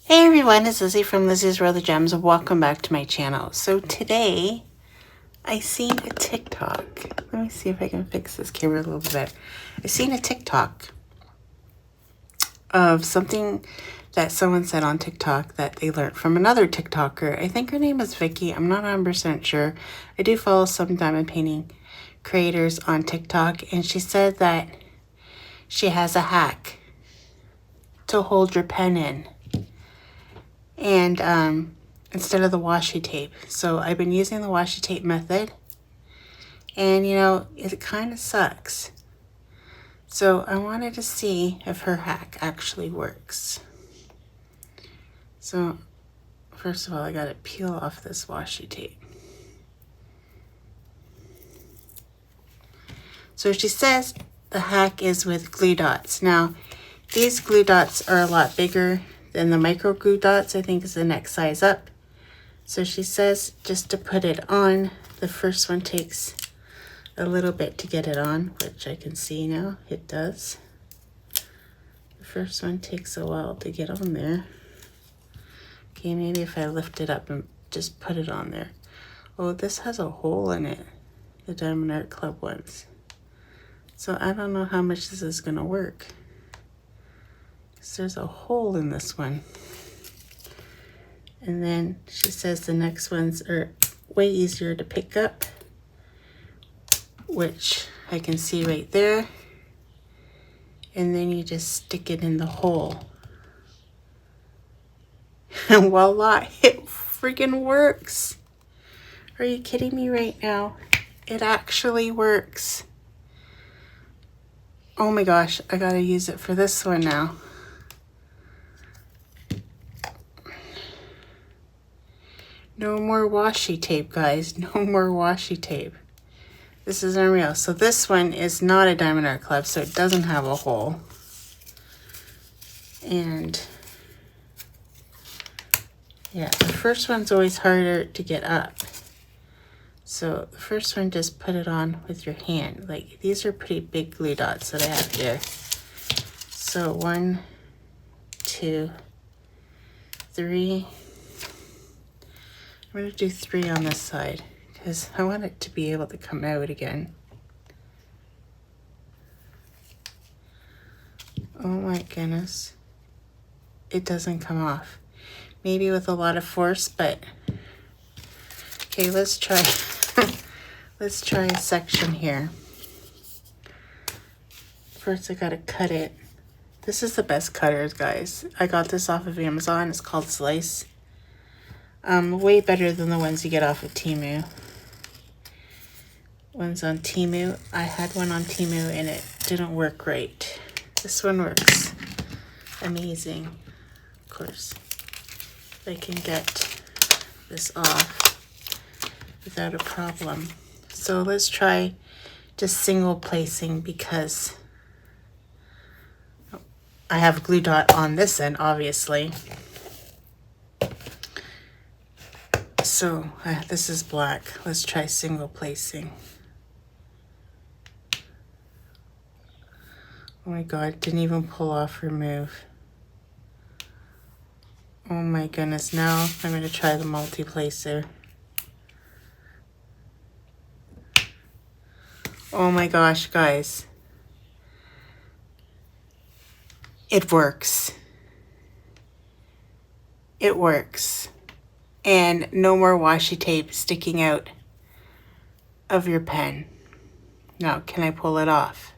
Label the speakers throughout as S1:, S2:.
S1: Hey everyone, it's Lizzie from Lizzie's World of Gems. Welcome back to my channel. So today, I seen a TikTok. Let me see if I can fix this camera a little bit better. I seen a TikTok of something that someone said on TikTok that they learned from another TikToker. I think her name is Vicky. I'm not 100% sure. I do follow some diamond painting creators on TikTok, and she said that she has a hack to hold your pen in. And instead of the washi tape. So I've been using the washi tape method, and you know, it kind of sucks. So I wanted to see if her hack actually works. So first of all, I gotta peel off this washi tape. So she says the hack is with glue dots. Now, these glue dots are a lot bigger than the micro glue dots. I think is the next size up. So she says just to put it on, the first one takes a little bit to get it on, which I can see now it does. The first one takes a while to get on there. Okay, maybe if I lift it up and just put it on there. Oh, this has a hole in it, the Diamond Art Club ones. So I don't know how much this is gonna work. There's a hole in this one. And then she says the next ones are way easier to pick up, which I can see right there. And then you just stick it in the hole. And voila, it freaking works. Are you kidding me right now? It actually works. Oh my gosh, I gotta use it for this one now. No more washi tape, guys. No more washi tape. This is unreal. So this one is not a Diamond Art Club, so it doesn't have a hole. And yeah, the first one's always harder to get up. So the first one, just put it on with your hand. Like, these are pretty big glue dots that I have here. So 1, 2, 3. I'm going to do 3 on this side because I want it to be able to come out again. Oh my goodness. It doesn't come off. Maybe with a lot of force, but okay, let's try. Let's try a section here. First, I got to cut it. This is the best cutters, guys. I got this off of Amazon. It's called Slice. Way better than the ones you get off of Temu. Ones on Temu. I had one on Temu and it didn't work right. This one works amazing. Of course, I can get this off without a problem. So let's try just single placing because I have a glue dot on this end, obviously. So this is black. Let's try single placing. Oh my God, didn't even pull off remove. Oh my goodness, now I'm going to try the multi-placer. Oh my gosh, guys. It works. It works. And no more washi tape sticking out of your pen. Now, can I pull it off?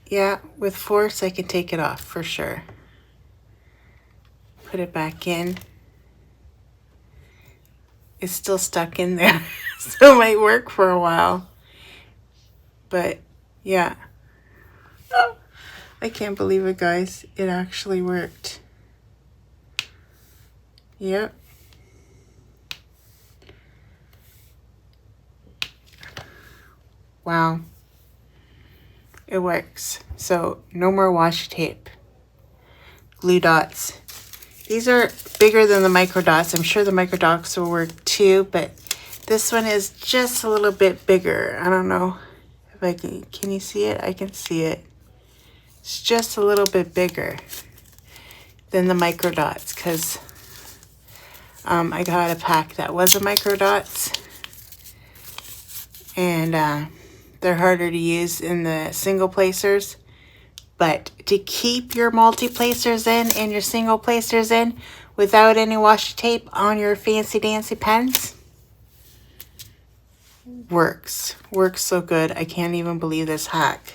S1: Yeah, with force I can take it off for sure. Put it back in. It's still stuck in there, so it might work for a while. But yeah. Oh, I can't believe it, guys. It actually worked. Yep. Wow. It works. So no more washi tape. Glue dots. These are bigger than the micro dots. I'm sure the micro dots will work too, but this one is just a little bit bigger. I don't know if I can you see it? I can see it. It's just a little bit bigger. than the micro dots, because I got a pack that was a micro dots, and they're harder to use in the single placers. But to keep your multi-placers in and your single placers in without any washi tape on your fancy dancy pens, works so good. I can't even believe this hack.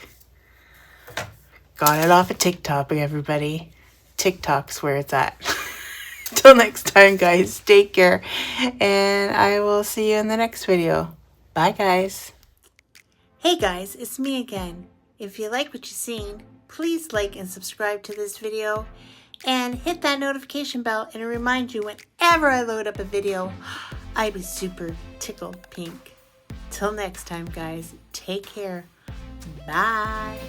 S1: Got it off of TikTok, everybody. TikTok's where it's at. Till next time, guys, take care, and I will see you in the next video. Bye, guys. Hey guys, it's me again. If you like what you've seen, please like and subscribe to this video and hit that notification bell, and it'll remind you whenever I load up a video. I'd be super tickled pink. Till next time, guys, take care. Bye.